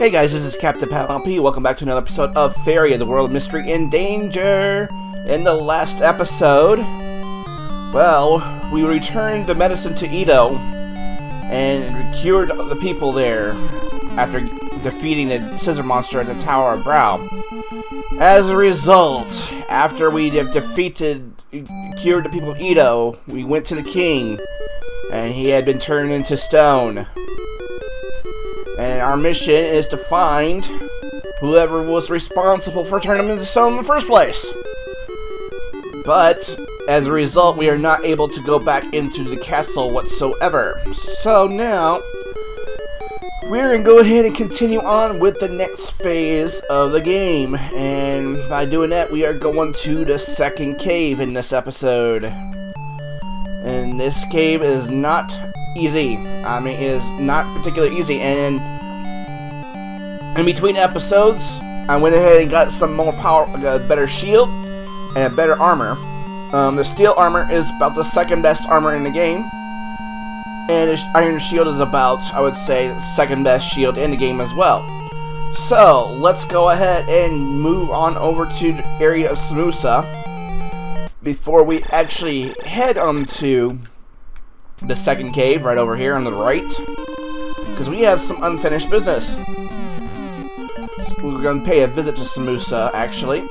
Hey guys, this is CaptainPaladinLP. Welcome back to another episode of Faria, the world of mystery and danger. In the last episode, well, we returned the medicine to Ito and cured the people there after defeating the scissor monster at the Tower of Brow. As a result, after we have cured the people of Ito, we went to the king, and he had been turned into stone. And our mission is to find whoever was responsible for turning him into stone in the first place. But, as a result, we are not able to go back into the castle whatsoever. So now, we're going to go ahead and continue on with the next phase of the game. And by doing that, we are going to the second cave in this episode. And this cave is not easy. I mean, it is not particularly easy. And in between episodes, I went ahead and got some more power, a better shield, and a better armor. The steel armor is about the second best armor in the game. And the iron shield is about, I would say, the second best shield in the game as well. So, let's go ahead and move on over to the area of Samusa before we actually head on to the second cave right over here on the right, because we have some unfinished business. So we're going to pay a visit to Samusa, actually.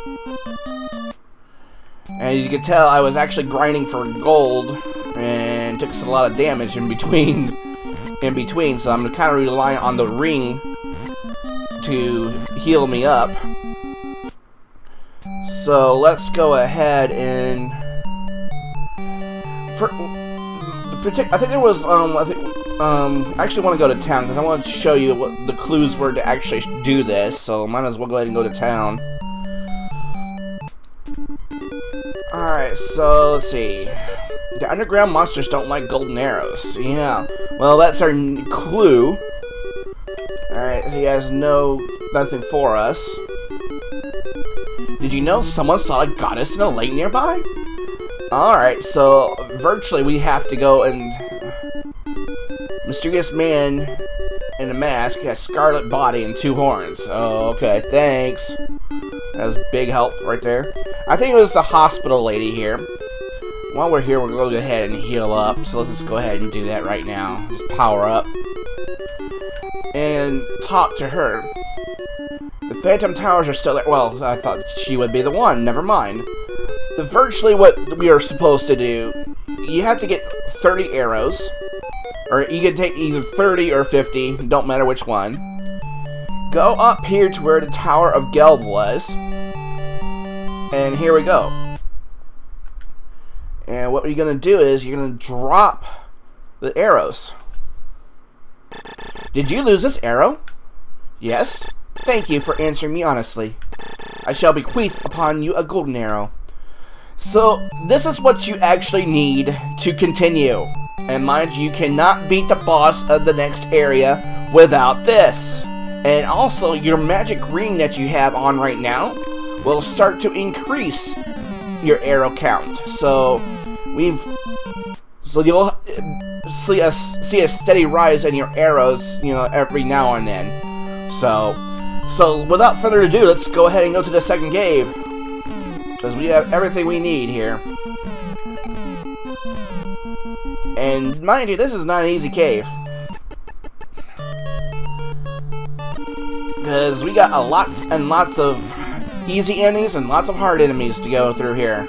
And as you can tell, I was actually grinding for gold and took a lot of damage in between, so I'm kind of relying on the ring to heal me up. So let's go ahead and I think there was I actually want to go to town because I want to show you what the clues were to actually do this, so might as well go ahead and go to town. Alright, so let's see. The underground monsters don't like golden arrows. Yeah, well, that's our clue. Alright, he has nothing for us. Did you know someone saw a goddess in a lake nearby? Alright, so virtually we have to go and... Mysterious man in a mask has scarlet body and 2 horns. Oh, okay, thanks. That was big help right there. I think it was the hospital lady here. While we're here, we'll go ahead and heal up. So let's just go ahead and do that right now. Just power up. And talk to her. The Phantom Towers are still there. Well, I thought she would be the one. Never mind. Virtually what we are supposed to do, you have to get 30 arrows. Or you can take either 30 or 50. Don't matter which one. Go up here to where the Tower of Gelv was. And here we go. And what you're going to do is you're going to drop the arrows. Did you lose this arrow? Yes. Thank you for answering me honestly. I shall bequeath upon you a golden arrow. So, this is what you actually need to continue. And mind you, cannot beat the boss of the next area without this. And also, your magic ring that you have on right now will start to increase your arrow count. So you'll see a steady rise in your arrows, you know, every now and then. So without further ado, let's go ahead and go to the second cave, because we have everything we need here. And mind you, this is not an easy cave, because we got lots and lots of easy enemies and lots of hard enemies to go through here.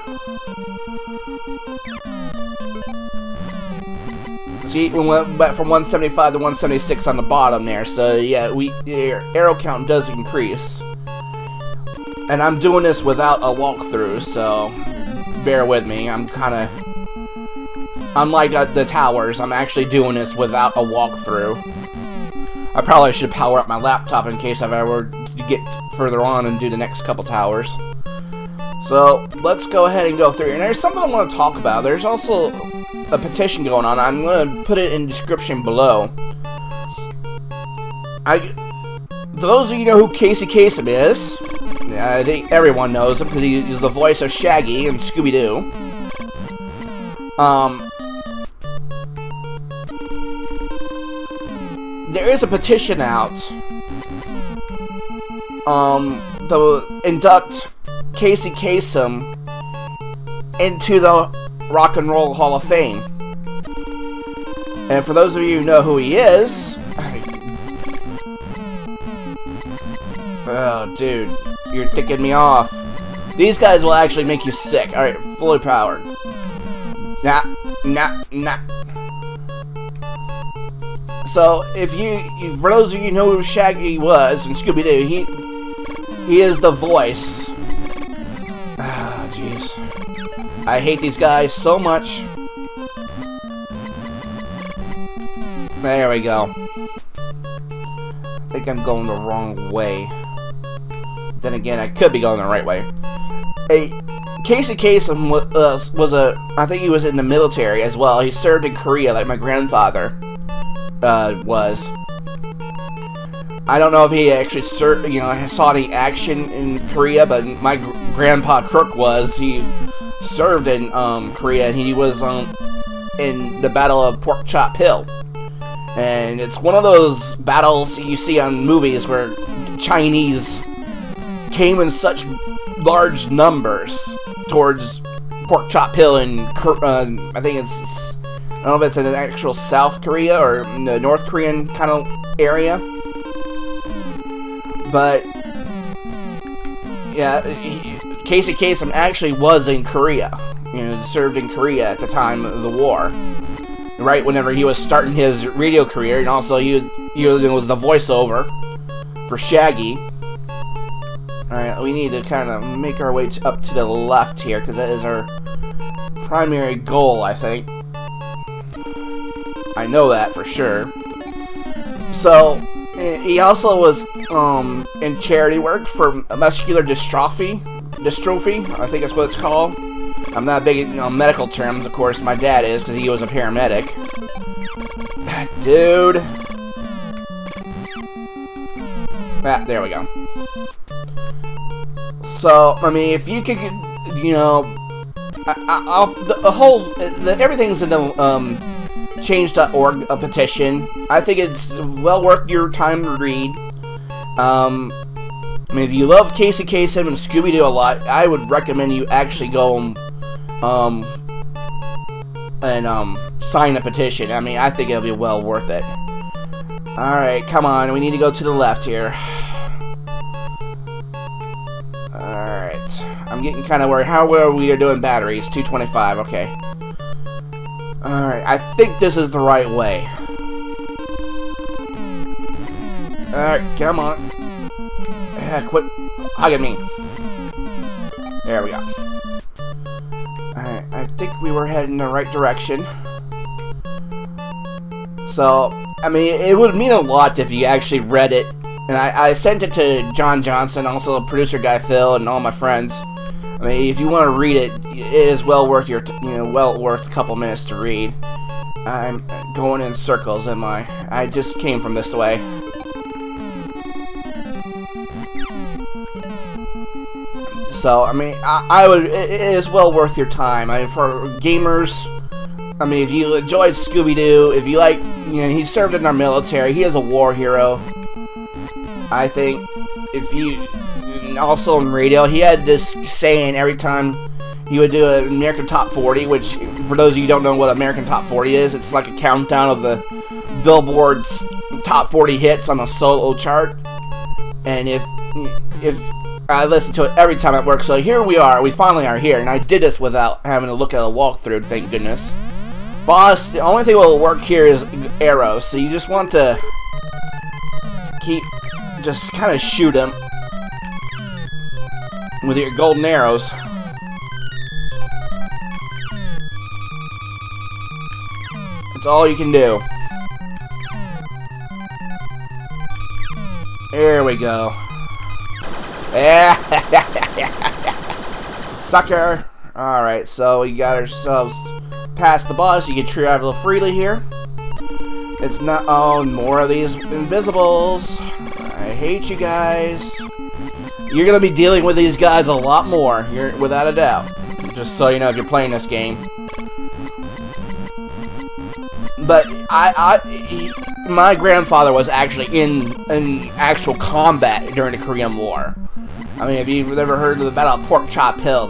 See, we went back from 175 to 176 on the bottom there, so yeah, your arrow count does increase. And I'm doing this without a walkthrough, so bear with me. Unlike the towers, I'm actually doing this without a walkthrough. I probably should power up my laptop in case I ever get further on and do the next couple towers. So, let's go ahead and go through. And there's something I want to talk about. There's also a petition going on. I'm going to put it in the description below. Those of you know who Casey Kasem is. I think everyone knows him because he's the voice of Shaggy and Scooby-Doo. There is a petition out to induct Casey Kasem into the Rock and Roll Hall of Fame. And for those of you who know who he is... Oh, dude. You're ticking me off. These guys will actually make you sick. Alright, fully powered. Nah. So, for those of you who know who Shaggy was in Scooby-Doo, he is the voice. Ah, jeez. I hate these guys so much. There we go. I think I'm going the wrong way. Then again, I could be going the right way. Hey, Casey Kasem I think he was in the military as well. He served in Korea like my grandfather was. I don't know if he actually saw any action in Korea, but my grandpa Crook was. He served in Korea, and he was in the Battle of Pork Chop Hill. And it's one of those battles you see on movies where Chinese came in such large numbers towards Pork Chop Hill in, I think it's, I don't know if it's in an actual South Korea or the North Korean kind of area. But, yeah, Casey Kasem actually was in Korea. Served in Korea at the time of the war. Right whenever he was starting his radio career, and also he was the voiceover for Shaggy. Alright, we need to kind of make our way up to the left here, because that is our primary goal, I think. I know that for sure. So, he also was in charity work for muscular dystrophy, I think that's what it's called. I'm not big at medical terms, of course. My dad is, because he was a paramedic. Dude. Ah, there we go. So, I mean, if you could, everything's in the change.org petition. I think it's well worth your time to read. I mean, if you love Casey Kasem and Scooby-Doo a lot, I would recommend you actually go and sign a petition. I mean, I think it'll be well worth it. Alright, come on. We need to go to the left here. Alright. I'm getting kind of worried. How well we are doing batteries? 225, okay. Alright, I think this is the right way. Alright, come on. Quit hugging me. There we go. Alright, I think we were heading the right direction. So, I mean, it would mean a lot if you actually read it. And I sent it to John Johnson, also producer guy Phil, and all my friends. I mean, if you want to read it, it is well worth your, well worth a couple minutes to read. I'm going in circles, am I? I just came from this way. So, I mean, I would, it is well worth your time. I mean, for gamers, I mean, if you enjoyed Scooby-Doo, if you like, he served in our military, he is a war hero. I think, if you, also in radio, he had this saying every time he would do an American Top 40, which, for those of you who don't know what American Top 40 is, it's like a countdown of the Billboard's Top 40 hits on the solo chart. And if I listen to it every time at work, so here we are, we finally are here, and I did this without having to look at a walkthrough, thank goodness. Boss, the only thing that will work here is arrows, so you just want to just kind of shoot him with your golden arrows. That's all you can do. There we go. Sucker! Alright, so we got ourselves past the boss. You can travel freely here. It's not... Oh, more of these invisibles. I hate you guys. You're gonna be dealing with these guys a lot more, without a doubt. Just so you know if you're playing this game. But my grandfather was actually in actual combat during the Korean War. I mean, if you've ever heard of the Battle of Pork Chop Hill,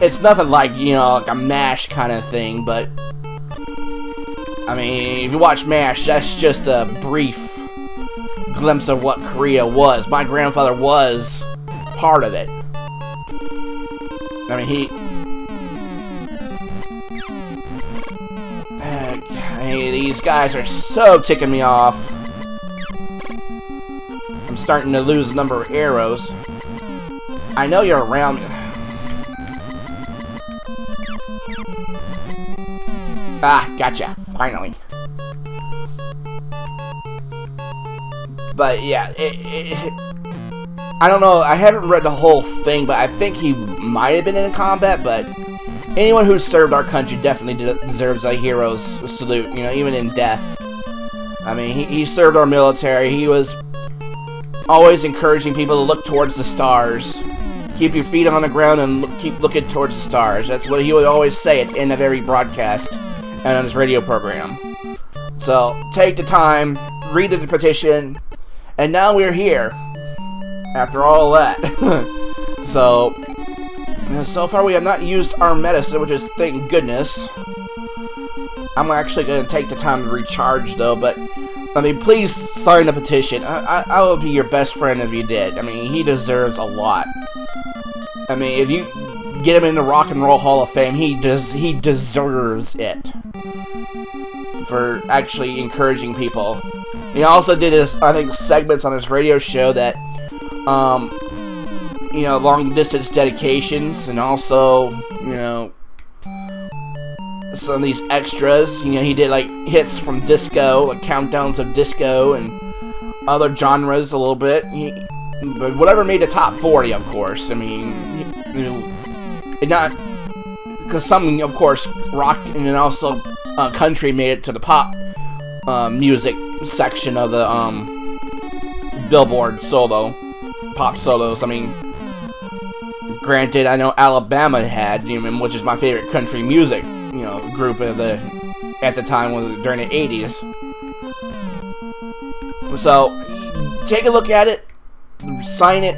it's nothing like, you know, like a MASH kind of thing, but I mean, if you watch MASH, that's just a brief glimpse of what Korea was. My grandfather was part of it. I mean, these guys are so ticking me off. I'm starting to lose the number of arrows. I know you're around me. Ah, gotcha. Finally. But yeah, I don't know. I haven't read the whole thing, but I think he might have been in combat. But anyone who served our country definitely deserves a hero's salute. You know, even in death. I mean, he served our military. He was always encouraging people to look towards the stars. Keep your feet on the ground and keep looking towards the stars. That's what he would always say at the end of every broadcast and on his radio program. So, take the time, read the petition, and now we're here. After all that. So far we have not used our medicine, which is thank goodness. I'm actually going to take the time to recharge, though, but I mean, please sign the petition. I would be your best friend if you did. I mean, he deserves a lot. I mean, if you get him in the Rock and Roll Hall of Fame, he deserves it. For actually encouraging people. He also did his, I think, segments on his radio show that, you know, long distance dedications, and also, you know, some of these extras. You know, he did like hits from disco, like countdowns of disco and other genres a little bit. But whatever made the top 40, of course. I mean, you know, it not because some, of course, rock and then also country made it to the pop music section of the Billboard pop solos. I mean, granted, I know Alabama had, you know, which is my favorite country music, you know, group of at the time during the 80s. So take a look at it, sign it.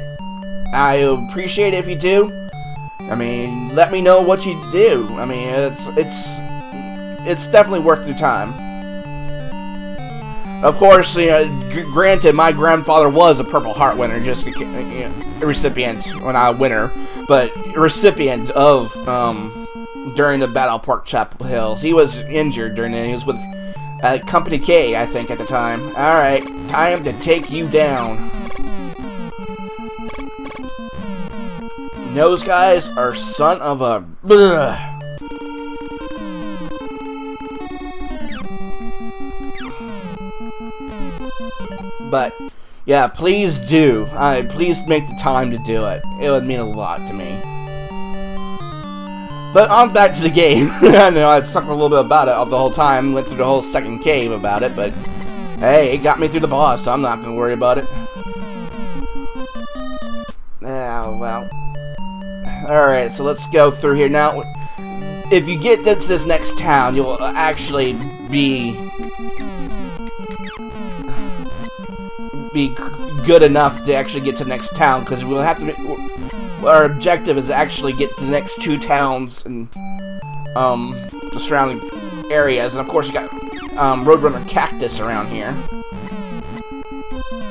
I appreciate it if you do. I mean, let me know what you do. I mean, it's definitely worth your time. Of course, you know, granted, my grandfather was a Purple Heart winner, just you know, a recipient, well, not a winner, but a recipient of during the Battle of Pork Chop Hills. He was injured during it. He was with Company K, I think, at the time. All right, time to take you down. Those guys are son of a. Bleh. But yeah, please do. Please make the time to do it. It would mean a lot to me. But on back to the game. I know I talked a little bit about it the whole time. Went through the whole second cave about it, but hey, it got me through the boss, so I'm not gonna worry about it. Oh well. Alright, so let's go through here now. If you get into this next town, you'll actually be good enough to actually get to the next town, because we'll have to. Our objective is to actually get to the next 2 towns and the surrounding areas, and of course you got Roadrunner Cactus around here.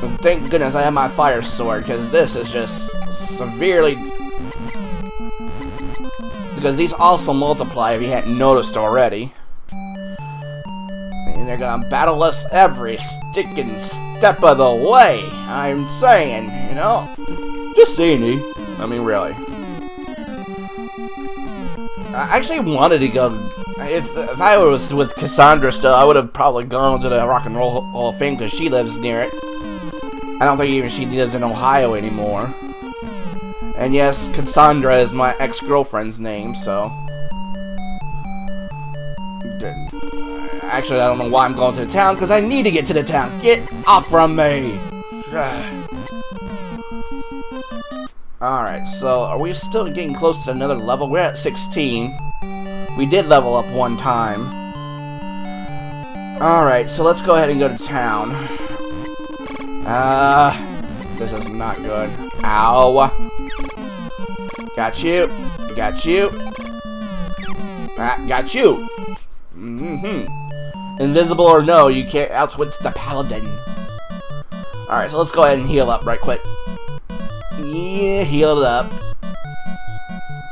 And thank goodness I have my fire sword, because this is just severely. Because these also multiply if you hadn't noticed already. And they're gonna battle us every sticking step of the way. I'm saying, you know. Just saying, I mean, really. I actually wanted to go. If I was with Cassandra still, I would have probably gone to the Rock and Roll Hall of Fame because she lives near it. I don't think even she lives in Ohio anymore. And yes, Cassandra is my ex-girlfriend's name, so. Actually, I don't know why I'm going to the town, because I need to get to the town. Get off from me! Alright, so are we still getting close to another level? We're at 16. We did level up one time. Alright, so let's go ahead and go to town. This is not good. Ow. Got you. Got you. Got you. Invisible or no, you can't outwit the paladin. Alright, so let's go ahead and heal up right quick. Yeah, heal it up.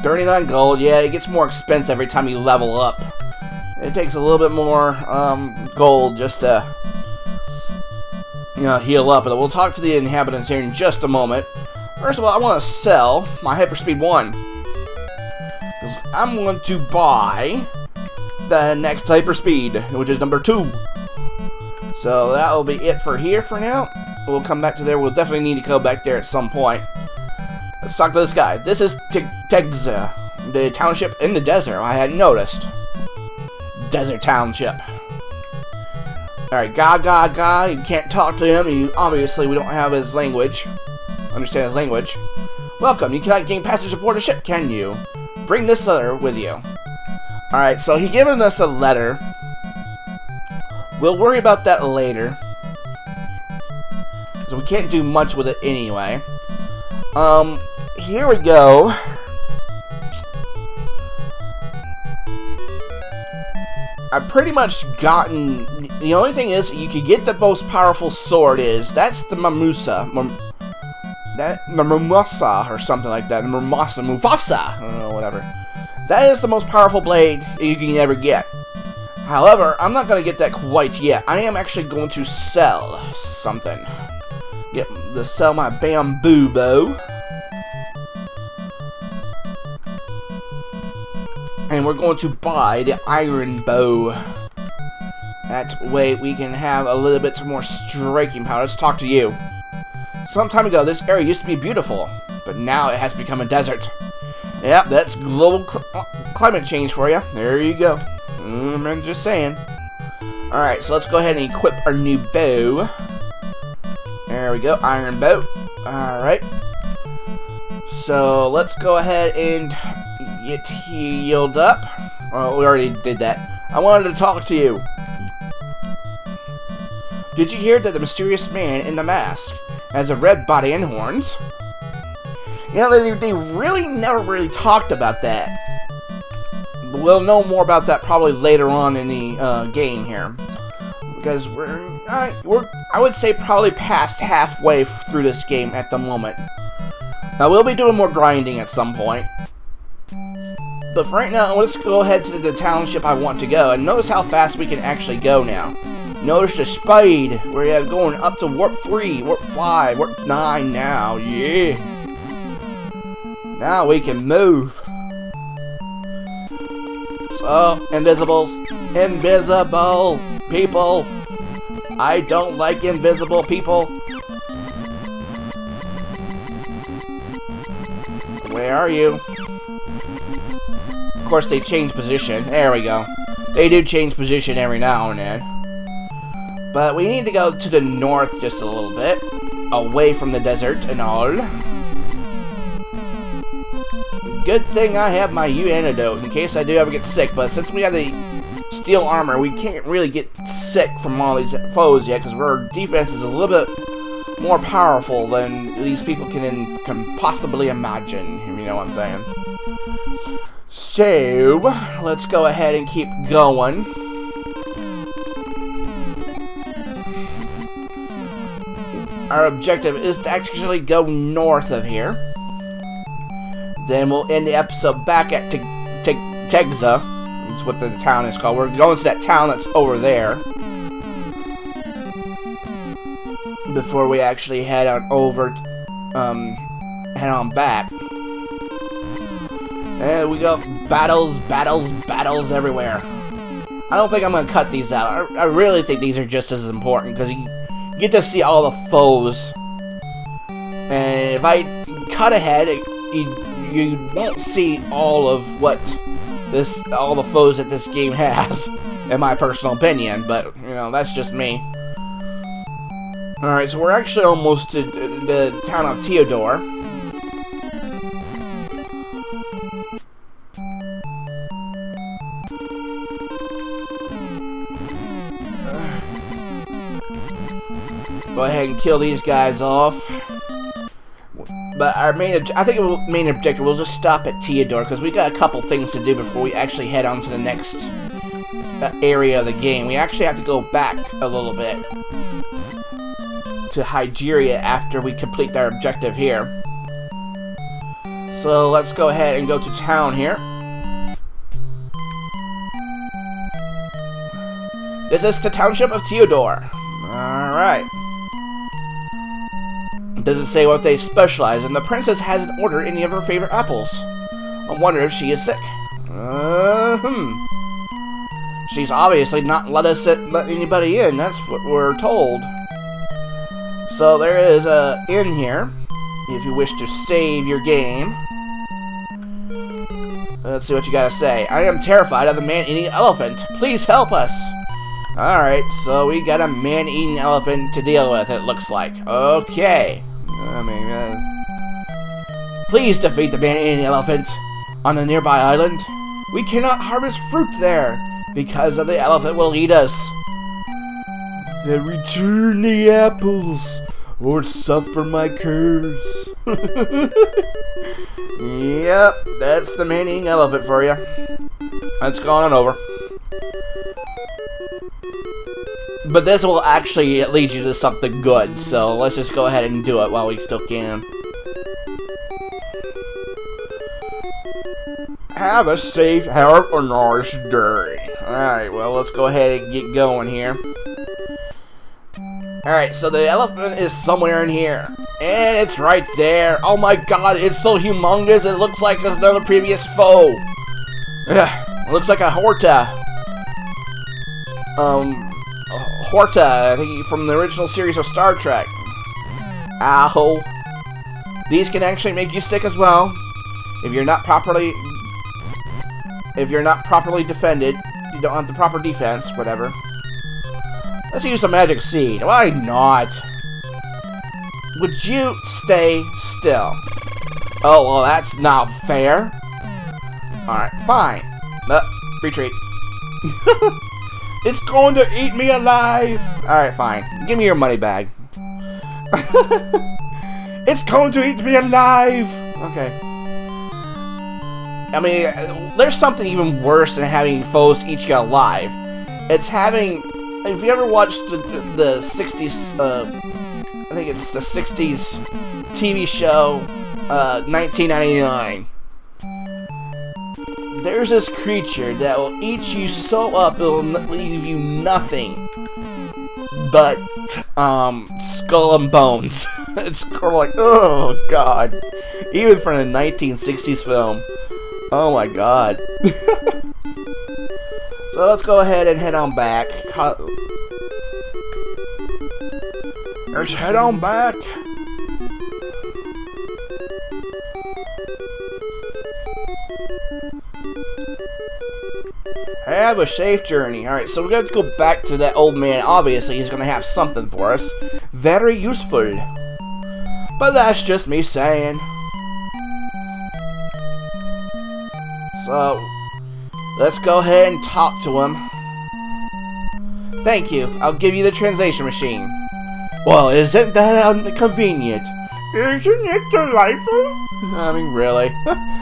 39 gold. Yeah, it gets more expensive every time you level up. It takes a little bit more gold just to, you know, heal up. But we'll talk to the inhabitants here in just a moment. First of all, I want to sell my Hyperspeed 1. Because I'm going to buy the next Hyperspeed, which is number 2. So that will be it for here for now. We'll come back to there. We'll definitely need to go back there at some point. Let's talk to this guy. This is Tegza, the township in the desert. I hadn't noticed. Desert township. Alright, Gaga, you can't talk to him. Obviously, we don't have his language. Understand his language. Welcome, you cannot gain passage aboard a ship, can you? Bring this letter with you. Alright, so he given us a letter. We'll worry about that later. So we can't do much with it anyway. Here we go. I've pretty much gotten... The only thing is, you can get the most powerful sword that's the Mufasa or something like that. Mufasa, I don't know, whatever. That is the most powerful blade you can ever get. However, I'm not going to get that quite yet. I am actually going to sell something. Sell my bamboo bow. And we're going to buy the iron bow. That way we can have a little bit more striking power. Let's talk to you. Some time ago, this area used to be beautiful, but now it has become a desert. Yep, that's global climate change for you. There you go. I'm just saying. Alright, so let's go ahead and equip our new bow. There we go, iron bow. Alright. So let's go ahead and get healed up. Well, we already did that. I wanted to talk to you. Did you hear that the mysterious man in the mask has a red body and horns? You know, they really never really talked about that. We'll know more about that probably later on in the game here. Because I would say probably past halfway through this game at the moment. Now, we'll be doing more grinding at some point. But for right now, let's go ahead to the township I want to go. And notice how fast we can actually go now. Notice the speed. We're going up to warp 3, warp 5, warp 9 now. Yeah. Now we can move. So, invisible people. I don't like invisible people. Where are you? Of course, they change position. There we go. They do change position every now and then. But we need to go to the north just a little bit. Away from the desert and all. Good thing I have my antidote in case I do ever get sick. But since we have the steel armor, we can't really get sick from all these foes yet. Because our defense is a little bit more powerful than these people can possibly imagine. If you know what I'm saying. So, let's go ahead and keep going. Our objective is to actually go north of here. Then we'll end the episode back at Tegza. That's what the town is called. We're going to that town that's over there. Before we actually head on over, head on back. And we go battles everywhere. I don't think I'm going to cut these out. I really think these are just as important because you get to see all the foes. And if I cut ahead, you won't see all of all the foes that this game has, in my personal opinion. But you know, that's just me. All right, so we're actually almost to the town of Theodore. Go ahead and kill these guys off. But our main objective, we'll just stop at Theodore, because we got a couple things to do before we actually head on to the next area of the game. We actually have to go back a little bit to Hygeria after we complete our objective here. So let's go ahead and go to town here. This is the township of Theodore. Alright. Does it say what they specialize in? The princess hasn't ordered any of her favorite apples. I wonder if she is sick. She's obviously not let anybody in. That's what we're told. So there is a inn here, if you wish to save your game. Let's see what you gotta say. I am terrified of the man-eating elephant. Please help us. Alright, so we got a man-eating elephant to deal with, it looks like. Okay. Please defeat the man-eating elephant on the nearby island. We cannot harvest fruit there because of the elephant will eat us. Then return the apples or suffer my curse. Yep, that's the man-eating elephant for you. Let's go on over. But this will actually lead you to something good, so let's just go ahead and do it while we still can. Have a safe, have a nice day. Alright, well, let's go ahead and get going here. Alright, so the elephant is somewhere in here. And it's right there. Oh my god, it's so humongous, it looks like another previous foe. Ugh, it looks like a Horta. Horta, I think from the original series of Star Trek. Ow. These can actually make you sick as well. If you're not properly defended, you don't have the proper defense, whatever. Let's use a magic seed. Why not? Would you stay still? Oh, well, that's not fair. Alright, fine. Retreat. It's going to eat me alive! Alright, fine. Give me your money bag. It's going to eat me alive! Okay. I mean, there's something even worse than having foes eat you alive. It's having... If you ever watched the 60s... I think it's the 60s TV show, 1999. There's this creature that will eat you so up it will leave you nothing but skull and bones. It's kind of like, oh god, even from a 1960s film. Oh my god. So let's go ahead and head on back. Let's head on back. Have a safe journey. Alright, so we're going to go back to that old man. Obviously, he's going to have something for us. Very useful. But that's just me saying. So, let's go ahead and talk to him. Thank you. I'll give you the translation machine. Well, isn't that convenient? Isn't it delightful? I mean, really?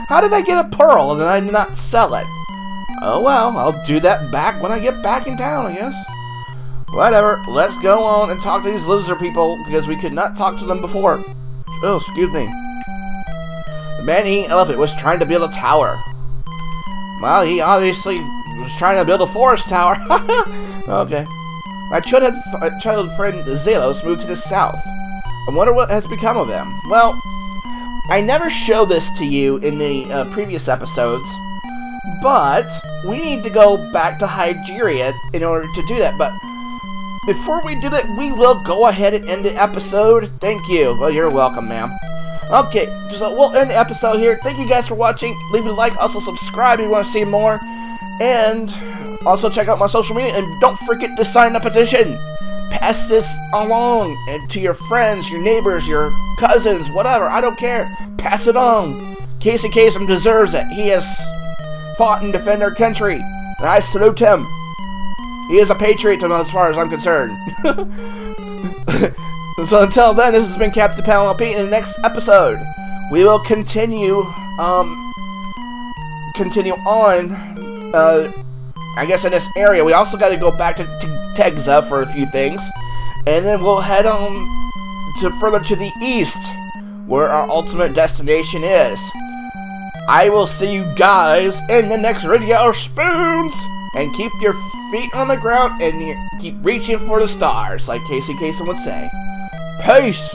How did I get a pearl and then I did not sell it? Oh well, I'll do that back when I get back in town, I guess. Whatever, let's go on and talk to these lizard people, because we could not talk to them before. Oh, excuse me. The man-eating elephant was trying to build a tower. Well, he obviously was trying to build a forest tower. Okay. My childhood friend Zelos moved to the south. I wonder what has become of him. Well, I never showed this to you in the previous episodes, but we need to go back to Hygeria in order to do that. But before we do that, we will go ahead and end the episode. Thank you. Well, you're welcome, ma'am. Okay, so we'll end the episode here. Thank you guys for watching. Leave a like, also subscribe if you want to see more. And also check out my social media, and don't forget to sign the petition. Pass this along and to your friends, your neighbors, your cousins, whatever. I don't care. Pass it on. Casey Kasem deserves it. He has fought and defended our country, and I salute him. He is a patriot as far as I'm concerned. So until then, this has been CaptainPaladinLP. In the next episode, we will continue on, I guess in this area. We also got to go back to Tegza for a few things. And then we'll head on to further to the east, where our ultimate destination is. I will see you guys in the next video, spoons! And keep your feet on the ground and keep reaching for the stars, like Casey Kasem would say. Peace!